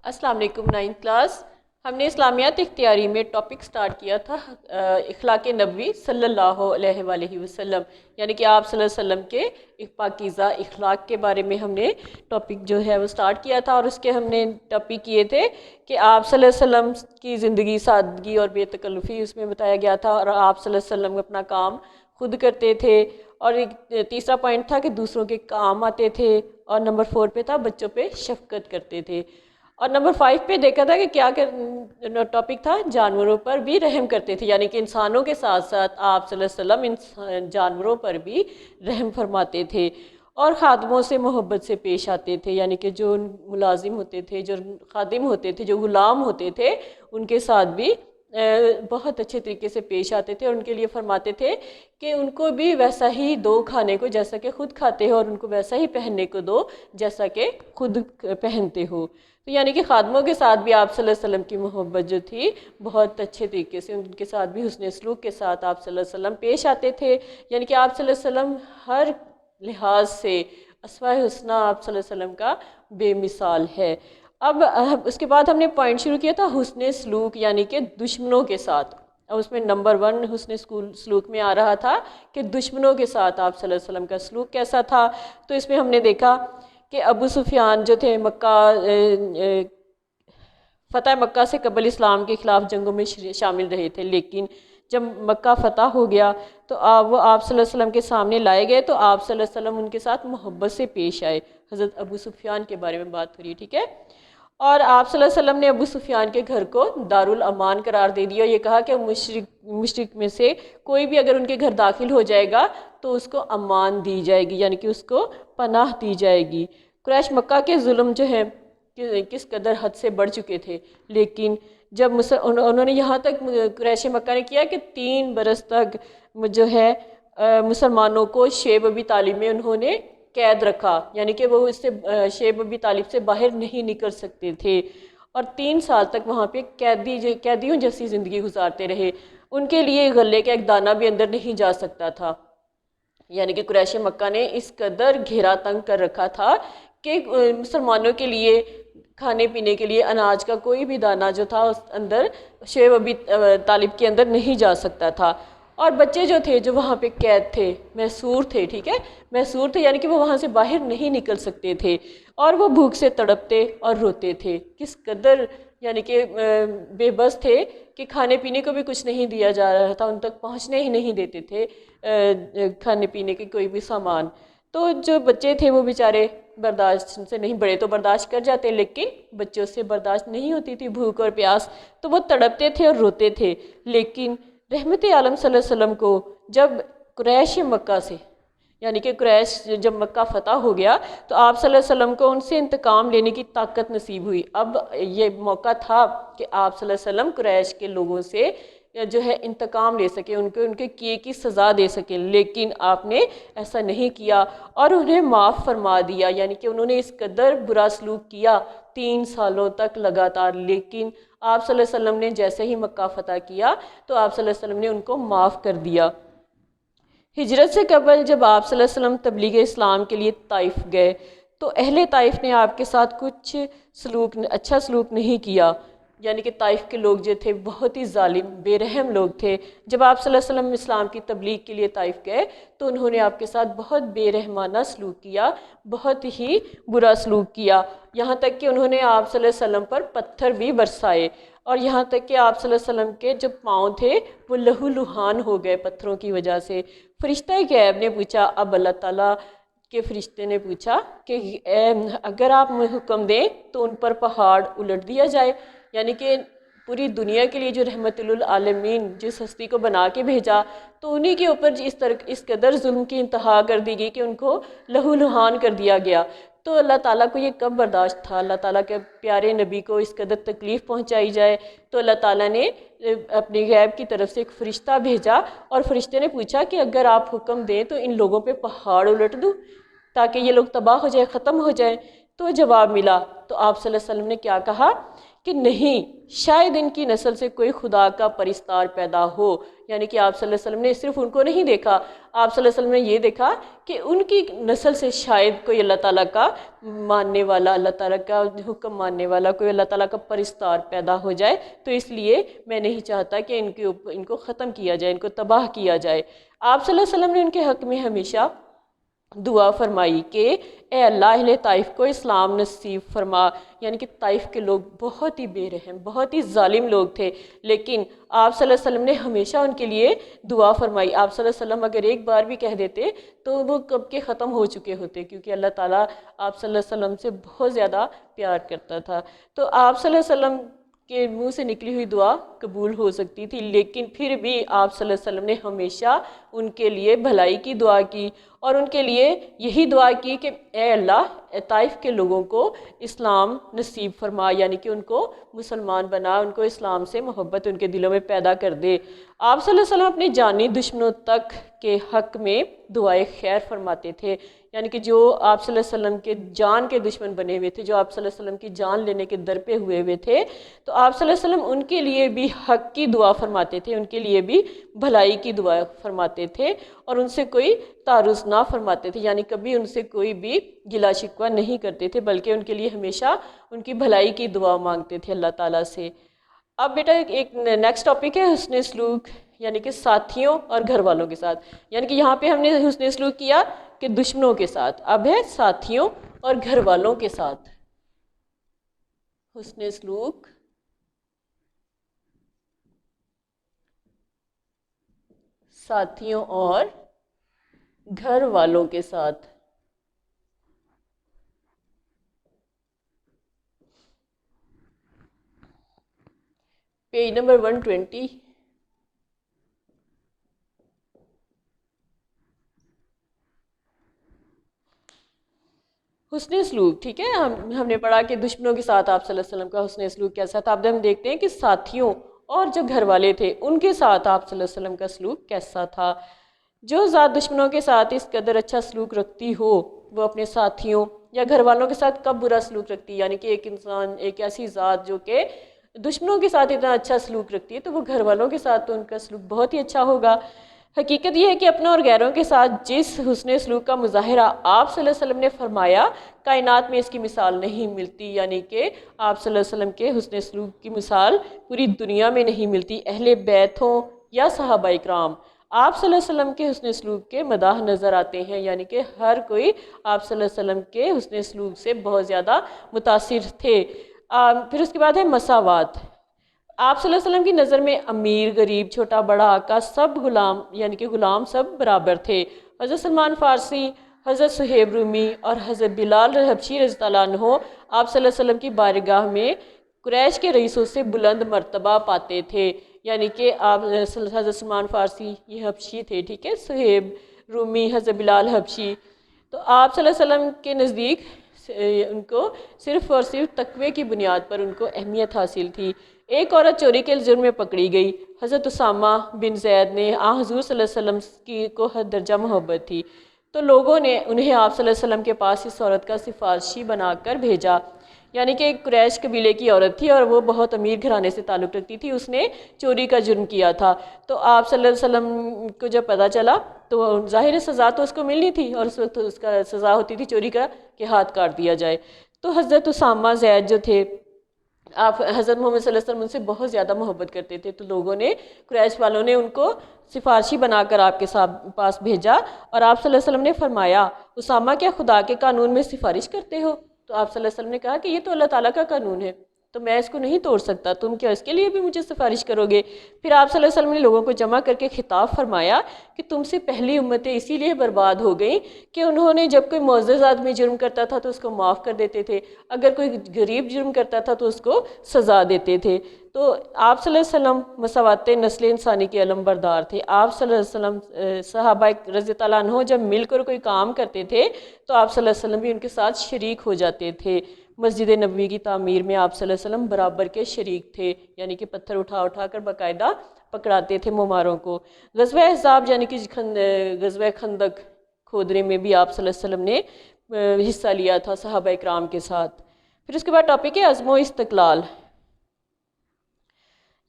السلام علیکم 9th class. ہم نے اسلامیات اختیاری میں ٹاپک سٹارٹ کیا تھا اخلاق نبوی صلی اللہ علیہ وآلہ وسلم، یعنی کہ آپ صلی اللہ علیہ وسلم کے پاکیزہ اخلاق کے بارے میں ہم نے ٹاپک جو ہے وہ سٹارٹ کیا تھا، اور اس کے ہم نے ٹاپک کیے تھے کہ آپ صلی اللہ علیہ وسلم کی زندگی سادگی اور بے تکلفی اس میں بتایا گیا تھا، اور آپ صلی اللہ علیہ وسلم اپنا کام خود کرتے تھے. اور ایک تیسرا پوائنٹ تھا کہ دوسروں کے کام آتے تھے، اور نمبر 4 پہ تھا بچوں پہ شفقت کرتے تھے. اور نمبر 5 پہ دیکھا تھا کہ کیا ٹاپک تھا، جانوروں پر بھی رحم کرتے تھے، یعنی کہ انسانوں کے ساتھ ساتھ آپ صلی اللہ علیہ وسلم جانوروں پر بھی رحم فرماتے تھے، اور خادموں سے محبت سے پیش آتے تھے، یعنی کہ جو ملازم ہوتے تھے، جو خادم ہوتے تھے، جو غلام ہوتے تھے، ان کے ساتھ بھی بہت اچھے طریقے سے پیش آتے تھے، اور ان کے لیے فرماتے تھے کہ ان کو بھی ویسا ہی دو کھانے کو جیسا کہ خود کھاتے ہو، اور ان کو ویسا ہی پہننے کو دو جیسا کہ خود پہنتے ہو. تو یعنی کہ خادموں کے ساتھ بھی آپ صلی اللہ علیہ وسلم کی محبت جو تھی بہت اچھے طریقے سے، ان کے ساتھ بھی حسن سلوک کے ساتھ آپ صلی اللہ علیہ وسلم پیش آتے تھے، یعنی کہ آپ صلی اللہ علیہ وسلم ہر لحاظ سے اسماء حسنہ آپ صلی اللہ علیہ وسلم کا بے مثال ہے. اب اس کے بعد ہم نے پوائنٹ شروع کیا تھا حسن سلوک، یعنی کہ دشمنوں کے ساتھ، اور اس میں نمبر 1 حسن سلوک میں آ رہا تھا کہ دشمنوں کے ساتھ آپ صلی اللہ علیہ وسلم کا سلوک کیسا تھا. تو اس میں ہم نے دیکھا کہ ابو سفیان جو تھے مکہ فتح مکہ سے قبل اسلام کے خلاف جنگوں میں شامل رہے تھے، لیکن جب مکہ فتح ہو گیا تو وہ آپ صلی اللہ علیہ وسلم کے سامنے لائے گئے، تو آپ صلی اللہ علیہ وسلم ان کے ساتھ محبت سے پیش آئے. حضرت ابو سفیان کے بارے میں بات کری، ٹھیک ہے. اور آپ صلی اللہ علیہ وسلم نے ابو سفیان کے گھر کو دارالامان قرار دے دیا، اور یہ کہا کہ مشرک میں سے کوئی بھی اگر ان کے گھر داخل ہو جائے گا تو اس کو امان دی جائے گی، یعنی کہ اس کو پناہ دی جائے گی. قریش مکہ کے ظلم جو ہے کس قدر حد سے بڑھ چکے تھے، لیکن جب انہوں نے یہاں تک قریش مکہ نے کیا کہ 3 برس تک جو ہے مسلمانوں کو شیب ابی طالب میں انہوں نے قید رکھا، یعنی کہ وہ اس سے شیب ابی طالب سے باہر نہیں نکل سکتے تھے، اور 3 سال تک وہاں پہ قیدیوں جیسی زندگی گزارتے رہے. ان کے لیے غلے کا ایک دانہ بھی اندر نہیں جا سکتا تھا، یعنی کہ قریش مکہ نے اس قدر گھیرا تنگ کر رکھا تھا کہ مسلمانوں کے لیے کھانے پینے کے لیے اناج کا کوئی بھی دانہ جو تھا اس اندر شیب ابی طالب کے اندر نہیں جا سکتا تھا. اور بچے جو تھے جو وہاں پہ قید تھے، محصور تھے، ٹھیک ہے، محصور تھے، یعنی کہ وہ وہاں سے باہر نہیں نکل سکتے تھے، اور وہ بھوک سے تڑپتے اور روتے تھے. کس قدر یعنی کہ بے بس تھے کہ کھانے پینے کو بھی کچھ نہیں دیا جا رہا تھا، ان تک پہنچنے ہی نہیں دیتے تھے کھانے پینے کے کوئی بھی سامان. تو جو بچے تھے وہ بیچارے برداشت سے نہیں، بڑے تو برداشت کر جاتے، لیکن بچوں سے برداشت نہیں ہوتی تھی بھوک اور پیاس، تو وہ تڑپتے تھے اور روتے تھے. لیکن رحمت عالم صلی اللہ علیہ وسلم کو جب قریش مکہ سے، یعنی کہ قریش جب مکہ فتح ہو گیا تو آپ صلی اللہ علیہ وسلم کو ان سے انتقام لینے کی طاقت نصیب ہوئی. اب یہ موقع تھا کہ آپ صلی اللہ علیہ وسلم قریش کے لوگوں سے جو ہے انتقام لے سکیں، ان کے کیے کی سزا دے سکیں، لیکن آپ نے ایسا نہیں کیا اور انہیں معاف فرما دیا. یعنی کہ انہوں نے اس قدر برا سلوک کیا 3 سالوں تک لگاتار، لیکن آپ صلی اللہ علیہ وسلم نے جیسے ہی مکہ فتح کیا تو آپ صلی اللہ علیہ وسلم نے ان کو معاف کر دیا. ہجرت سے قبل جب آپ صلی اللہ علیہ وسلم تبلیغ اسلام کے لیے طائف گئے تو اہل طائف نے آپ کے ساتھ کچھ اچھا سلوک نہیں کیا، یعنی کہ طائف کے لوگ جو تھے بہت ہی ظالم بے رحم لوگ تھے. جب آپ صلی اللہ علیہ وسلم اسلام کی تبلیغ کے لیے طائف گئے تو انہوں نے آپ کے ساتھ بہت بے رحمانہ سلوک کیا، بہت ہی برا سلوک کیا، یہاں تک کہ انہوں نے آپ صلی اللہ علیہ وسلم پر پتھر بھی برسائے، اور یہاں تک کہ آپ صلی اللہ علیہ وسلم کے جو پاؤں تھے وہ لہو لہان ہو گئے پتھروں کی وجہ سے. فرشتہ غیب نے پوچھا، اب اللہ تعالیٰ کے فرشتے نے پوچھا کہ اگر آپ حکم دیں تو ان پر پہاڑ الٹ دیا جائے، یعنی کہ پوری دنیا کے لیے جو رحمت للعالمین جس ہستی کو بنا کے بھیجا تو انہی کے اوپر اس قدر ظلم کی انتہا کر دی گئی کہ ان کو لہو لہان کر دیا گیا. تو اللہ تعالیٰ کو یہ کب برداشت تھا اللہ تعالیٰ کے پیارے نبی کو اس قدر تکلیف پہنچائی جائے؟ تو اللہ تعالیٰ نے اپنے غیب کی طرف سے ایک فرشتہ بھیجا، اور فرشتے نے پوچھا کہ اگر آپ حکم دیں تو ان لوگوں پہ پہاڑ الٹ دوں تاکہ یہ لوگ تباہ ہو جائے، ختم ہو جائیں. تو جواب ملا، تو آپ صلی اللہ علیہ وسلم نے کیا کہا کہ نہیں شاید ان کی نسل سے کوئی خدا کا پرستار پیدا ہو، یعنی کہ آپ صلی اللہ علیہ وسلم نے صرف ان کو نہیں دیکھا، آپ صلی اللہ علیہ وسلم نے یہ دیکھا کہ ان کی نسل سے شاید کوئی اللہ تعالیٰ کا ماننے والا، اللہ تعالیٰ کا حکم ماننے والا، کوئی اللہ تعالیٰ کا پرستار پیدا ہو جائے، تو اس لیے میں نہیں چاہتا کہ ان کو ختم کیا جائے، ان کو تباہ کیا جائے۔ آپ صلی اللہ علیہ وسلم نے ان کے حق میں ہمیشہ دعا فرمائی کہ اے اللہ اہل طائف کو اسلام نصیب فرما، یعنی کہ طائف کے لوگ بہت ہی بے رحم، بہت ہی ظالم لوگ تھے، لیکن آپ صلی اللہ علیہ وسلم نے ہمیشہ ان کے لیے دعا فرمائی۔ آپ صلی اللہ علیہ وسلم اگر ایک بار بھی کہہ دیتے تو وہ کب کے ختم ہو چکے ہوتے، کیونکہ اللہ تعالیٰ آپ صلی اللہ علیہ وسلم سے بہت زیادہ پیار کرتا تھا۔ تو آپ صلی اللہ علیہ وسلم کے منہ سے نکلی ہوئی دعا قبول ہو سکتی تھی، لیکن پھر بھی آپ صلی اللہ علیہ وسلم نے ہمیشہ ان کے لیے بھلائی کی دعا کی، اور ان کے لیے یہی دعا کی کہ اے اللہ طائف کے لوگوں کو اسلام نصیب فرما، یعنی کہ ان کو مسلمان بنا، ان کو اسلام سے محبت ان کے دلوں میں پیدا کر دے۔ آپ صلی اللہ علیہ وسلم اپنے جانی دشمنوں تک کے حق میں دعائے خیر فرماتے تھے، یعنی کہ جو آپ صلی اللہ علیہ وسلم کے جان کے دشمن بنے ہوئے تھے، جو آپ صلی اللہ علیہ وسلم کی جان لینے کے در پہ ہوئے ہوئے تھے، تو آپ صلی اللہ علیہ وسلم ان کے لیے بھی حق کی دعا فرماتے تھے، ان کے لیے بھی بھلائی کی دعا فرماتے تھے، اور ان سے کوئی تعرض نہ فرماتے تھے، یعنی کبھی ان سے کوئی بھی گلا شکوہ نہیں کرتے تھے، بلکہ ان کے لیے ہمیشہ ان کی بھلائی کی دعا مانگتے تھے اللہ تعالیٰ سے۔ اب بیٹا ایک نیکسٹ ٹاپک ہے حسن سلوک، یعنی کہ ساتھیوں اور گھر والوں کے ساتھ، یعنی کہ یہاں پہ ہم نے حسن سلوک کیا کہ دشمنوں کے ساتھ، اب ہے ساتھیوں اور گھر والوں کے ساتھ حسن سلوک ساتھیوں اور گھر والوں کے ساتھ۔ Page number 120۔ حسن سلوک، ٹھیک ہے، ہم نے پڑھا کہ دشمنوں کے ساتھ آپ صلی اللہ علیہ وسلم کا حسن سلوک کیسا تھا۔ اب ہم دیکھتے ہیں کہ ساتھیوں اور جو گھر والے تھے ان کے ساتھ آپ صلی اللہ علیہ وسلم کا سلوک کیسا تھا۔ جو ذات دشمنوں کے ساتھ اس قدر اچھا سلوک رکھتی ہو، وہ اپنے ساتھیوں یا گھر والوں کے ساتھ کب برا سلوک رکھتی ہے؟ یعنی کہ ایک انسان، ایک ایسی ذات جو کہ دشمنوں کے ساتھ اتنا اچھا سلوک رکھتی ہے، تو وہ گھر والوں کے ساتھ تو ان کا سلوک بہت ہی اچھا ہوگا۔ حقیقت یہ ہے کہ اپنوں اور غیروں کے ساتھ جس حسن سلوک کا مظاہرہ آپ صلی اللہ علیہ وسلم نے فرمایا، کائنات میں اس کی مثال نہیں ملتی، یعنی کہ آپ صلی اللہ علیہ وسلم کے حسن سلوک کی مثال پوری دنیا میں نہیں ملتی۔ اہل بیت ہوں یا صحابہ اکرام، آپ صلی اللہ علیہ وسلم کے حسن سلوک کے مداح نظر آتے ہیں، یعنی کہ ہر کوئی آپ صلی اللہ علیہ وسلم کے حسن سلوک سے بہت زیادہ متاثر تھے۔ پھر اس کے بعد ہے مساوات۔ آپ صلی اللہ علیہ وسلم کی نظر میں امیر، غریب، چھوٹا بڑا، آقا، سب غلام، یعنی کہ غلام سب برابر تھے۔ حضرت سلمان فارسی، حضرت صہیب رومی اور حضرت بلال حبشی رضی اللہ عنہ آپ صلی اللہ علیہ وسلم کی بارگاہ میں قریش کے رئیسوں سے بلند مرتبہ پاتے تھے، یعنی کہ آپ حضرت سلمان فارسی یہ حبشی تھے، ٹھیک ہے، صہیب رومی، حضرت بلال حبشی، تو آپ صلی اللہ علیہ وسلم کے نزدیک ان کو صرف اور صرف تقوی کی بنیاد پر ان کو اہمیت حاصل تھی۔ ایک عورت چوری کے جرم میں پکڑی گئی، حضرت اسامہ بن زید نے حضور صلی اللہ علیہ وسلم کی کو حد درجہ محبت تھی، تو لوگوں نے انہیں آپ صلی اللہ علیہ وسلم کے پاس اس عورت کا سفارشی بنا کر بھیجا، یعنی کہ ایک قریش قبیلے کی عورت تھی اور وہ بہت امیر گھرانے سے تعلق رکھتی تھی، اس نے چوری کا جرم کیا تھا، تو آپ صلی اللہ علیہ وسلم کو جب پتہ چلا تو ظاہر سزا تو اس کو ملنی تھی، اور اس وقت اس کا سزا ہوتی تھی چوری کا کہ ہاتھ کاٹ دیا جائے۔ تو حضرت اسامہ زید جو تھے، آپ حضرت محمد صلی اللہ علیہ وسلم ان سے بہت زیادہ محبت کرتے تھے، تو لوگوں نے، قریش والوں نے ان کو سفارشی بنا کر آپ کے پاس بھیجا، اور آپ صلی اللہ علیہ وسلم نے فرمایا اسامہ کیا خدا کے قانون میں سفارش کرتے ہو؟ تو آپ صلی اللہ علیہ وسلم نے کہا کہ یہ تو اللہ تعالیٰ کا قانون ہے، تو میں اس کو نہیں توڑ سکتا، تم کیا اس کے لیے بھی مجھے سفارش کرو گے؟ پھر آپ صلی اللہ علیہ وسلم نے لوگوں کو جمع کر کے خطاب فرمایا کہ تم سے پہلی امتیں اسی لیے برباد ہو گئیں کہ انہوں نے جب کوئی معزز آدمی جرم کرتا تھا تو اس کو معاف کر دیتے تھے، اگر کوئی غریب جرم کرتا تھا تو اس کو سزا دیتے تھے۔ تو آپ صلی اللہ علیہ وسلم مساوات نسل انسانی کے علم بردار تھے۔ آپ صلی اللہ علیہ وسلم صحابہ رضی اللہ عنہ جب مل کر کوئی کام کرتے تھے تو آپ صلی اللہ علیہ وسلم بھی ان کے ساتھ شریک ہو جاتے تھے۔ مسجد نبوی کی تعمیر میں آپ صلی اللہ علیہ وسلم برابر کے شریک تھے، یعنی کہ پتھر اٹھا اٹھا کر باقاعدہ پکڑاتے تھے معماروں کو۔ غزوہ احزاب یعنی کہ غزوہ خندق کھودنے میں بھی آپ صلی اللہ علیہ وسلم نے حصہ لیا تھا صحابہ اکرام کے ساتھ۔ پھر اس کے بعد ٹاپک ہے عزم و استقلال۔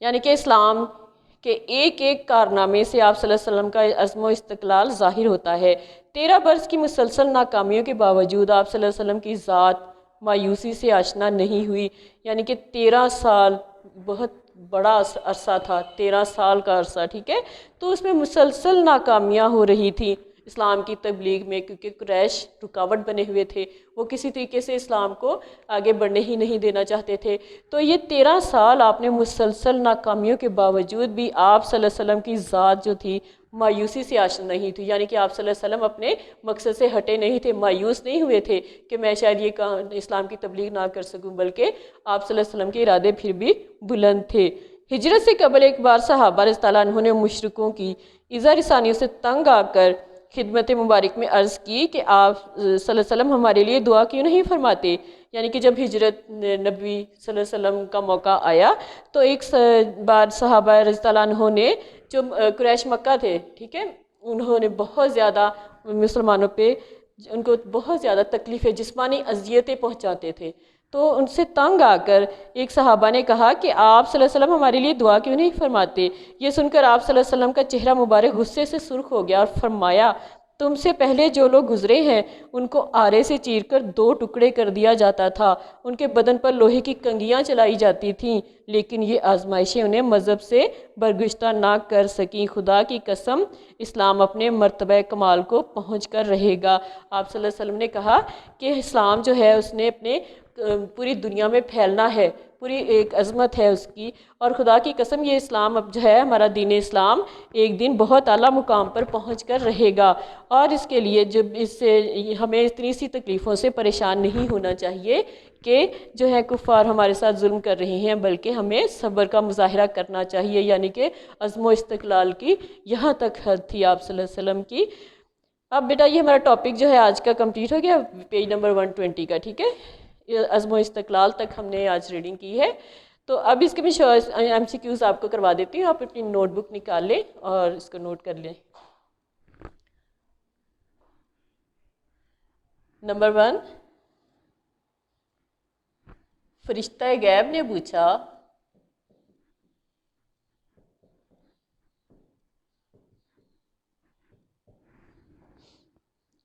یعنی کہ اسلام کہ ایک ایک کارنامے سے آپ صلی اللہ علیہ وسلم کا عزم و استقلال ظاہر ہوتا ہے۔ 13 برس کی مسلسل ناکامیوں کے باوجود آپ صلی اللہ علیہ وسلم کی ذات مایوسی سے آشنا نہیں ہوئی، یعنی کہ 13 سال بہت بڑا عرصہ تھا، 13 سال کا عرصہ، ٹھیک ہے، تو اس میں مسلسل ناکامیاں ہو رہی تھیں اسلام کی تبلیغ میں، کیونکہ قریش رکاوٹ بنے ہوئے تھے، وہ کسی طریقے سے اسلام کو آگے بڑھنے ہی نہیں دینا چاہتے تھے۔ تو یہ 13 سال آپ نے مسلسل ناکامیوں کے باوجود بھی آپ صلی اللہ علیہ وسلم کی ذات جو تھی مایوسی سے آشنا نہیں تھی، یعنی کہ آپ صلی اللہ علیہ وسلم اپنے مقصد سے ہٹے نہیں تھے، مایوس نہیں ہوئے تھے کہ میں شاید یہ اسلام کی تبلیغ نہ کر سکوں، بلکہ آپ صلی اللہ علیہ وسلم کے ارادے پھر بھی بلند تھے۔ ہجرت سے قبل ایک بار صحابہ رضی اللہ عنہ نے مشرکوں کی ایذا رسانیوں سے تنگ آ کر خدمت مبارک میں عرض کی کہ آپ صلی اللہ علیہ وسلم ہمارے لیے دعا کیوں نہیں فرماتے؟ یعنی کہ جب ہجرت نبی صلی اللہ علیہ وسلم کا موقع آیا تو ایک بار صحابہ رضی اللہ عنہ نے، جو قریش مکہ تھے، ٹھیک ہے، انہوں نے بہت زیادہ مسلمانوں پہ، ان کو بہت زیادہ تکلیفیں، جسمانی اذیتیں پہنچاتے تھے، تو ان سے تنگ آ کر ایک صحابہ نے کہا کہ آپ صلی اللہ علیہ وسلم ہمارے لیے دعا کیوں نہیں فرماتے؟ یہ سن کر آپ صلی اللہ علیہ وسلم کا چہرہ مبارک غصے سے سرخ ہو گیا اور فرمایا، تم سے پہلے جو لوگ گزرے ہیں ان کو آرے سے چیر کر 2 ٹکڑے کر دیا جاتا تھا، ان کے بدن پر لوہے کی کنگھیاں چلائی جاتی تھیں، لیکن یہ آزمائشیں انہیں مذہب سے برگشتہ نہ کر سکیں۔ خدا کی قسم اسلام اپنے مرتبہ کمال کو پہنچ کر رہے گا۔ آپ صلی اللہ علیہ وسلم نے کہا کہ اسلام جو ہے اس نے اپنے پوری دنیا میں پھیلنا ہے، پوری ایک عظمت ہے اس کی، اور خدا کی قسم یہ اسلام اب جو ہے ہمارا دین اسلام ایک دن بہت اعلیٰ مقام پر پہنچ کر رہے گا، اور اس کے لیے جب اس سے ہمیں اتنی سی تکلیفوں سے پریشان نہیں ہونا چاہیے کہ جو ہے کفار ہمارے ساتھ ظلم کر رہے ہیں، بلکہ ہمیں صبر کا مظاہرہ کرنا چاہیے، یعنی کہ عزم و استقلال کی یہاں تک حد تھی آپ صلی اللہ علیہ وسلم کی۔ اب بیٹا یہ ہمارا ٹاپک جو ہے آج کا کمپلیٹ ہو گیا، پیج نمبر 120 کا، ٹھیک ہے، عزم و استقلال تک ہم نے آج ریڈنگ کی ہے۔ تو اب اس کے میں ایم سی کیوز آپ کو کروا دیتی ہوں، آپ اپنی نوٹ بک نکال لیں اور اس کو نوٹ کر لیں۔ نمبر 1، فرشتہ غیب نے پوچھا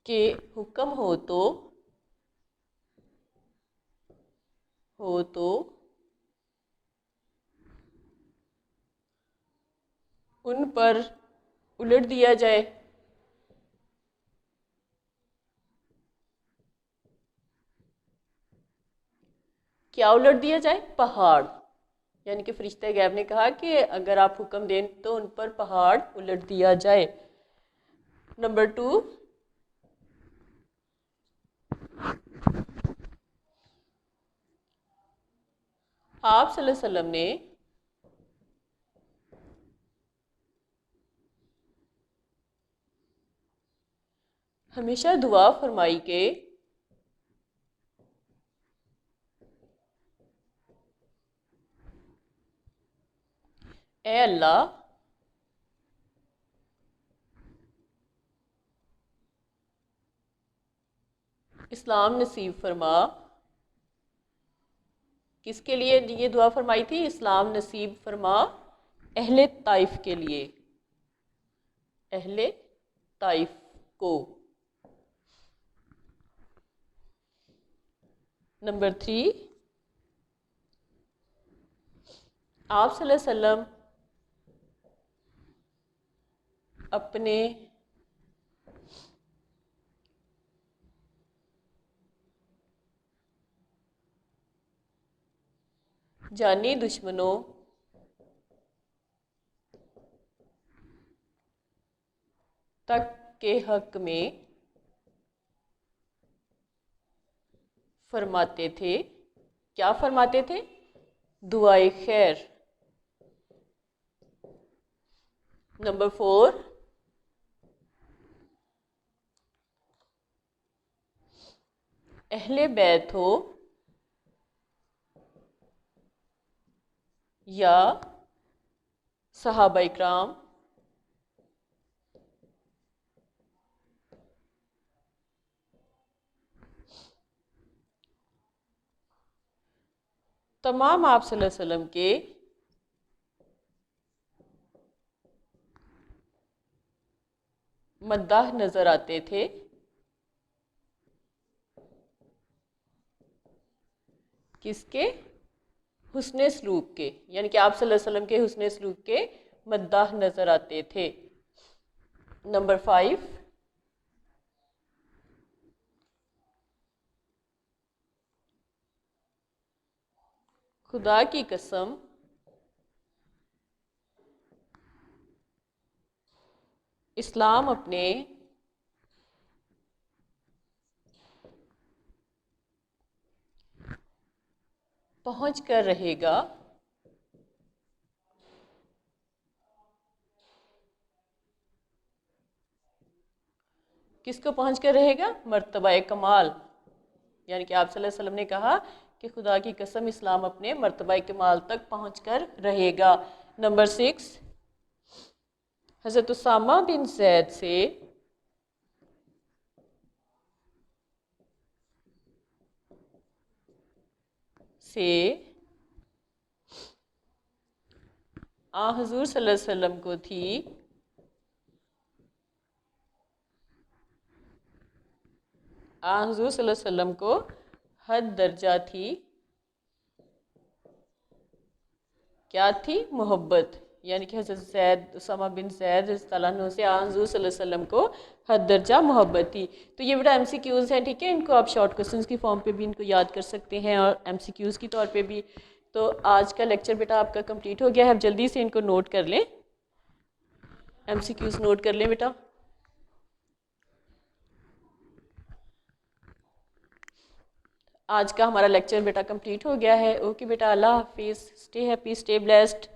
کہ حکم ہو تو ان پر الٹ دیا جائے۔ کیا الٹ دیا جائے؟ پہاڑ، یعنی کہ فرشتہ غیب نے کہا کہ اگر آپ حکم دیں تو ان پر پہاڑ الٹ دیا جائے۔ نمبر 2، آپ صلی اللہ علیہ وسلم نے ہمیشہ دعا فرمائی کہ اے اللہ اسلام نصیب فرما۔ کس کے لیے یہ دعا فرمائی تھی؟ اسلام نصیب فرما اہل طائف کے لیے، اہل طائف کو۔ نمبر 3، آپ صلی اللہ علیہ وسلم اپنے جانی دشمنوں تک کے حق میں فرماتے تھے، کیا فرماتے تھے؟ دعائے خیر۔ نمبر 4، اہل بیت ہو یا صحابہ اکرام تمام آپ صلی اللہ علیہ وسلم کے مداح نظر آتے تھے، کس کے؟ حسن سلوک کے، یعنی کہ آپ صلی اللہ علیہ وسلم کے حسن سلوک کے مداح نظر آتے تھے۔ نمبر 5، خدا کی قسم اسلام اپنے پہنچ کر رہے گا، کس کو پہنچ کر رہے گا؟ مرتبہ کمال، یعنی کہ آپ صلی اللہ علیہ وسلم نے کہا کہ خدا کی قسم اسلام اپنے مرتبہ کمال تک پہنچ کر رہے گا۔ نمبر 6، حضرت اسامہ بن زید سے حضور صلی اللہ علیہ وسلم کو تھی حضور صلی اللہ علیہ وسلم کو حد درجہ تھی، کیا تھی؟ محبت، یعنی کہ حضرت اسامہ بن زید رضی اللہ عنہ سے حضور صلی اللہ علیہ وسلم کو حد درجہ محبت تھی۔ تو یہ بیٹا MCQs ہیں، ٹھیک ہے، ان کو آپ شارٹ کوسچنز کی فارم پہ بھی ان کو یاد کر سکتے ہیں اور MCQs کی طور پہ بھی۔ تو آج کا لیکچر بیٹا آپ کا کمپلیٹ ہو گیا ہے، اب جلدی سے ان کو نوٹ کر لیں، MCQs نوٹ کر لیں بیٹا۔ آج کا ہمارا لیکچر بیٹا کمپلیٹ ہو گیا ہے۔ اوکے بیٹا، اللہ حافظ، اسٹے ہیپی، اسٹے بلیسڈ۔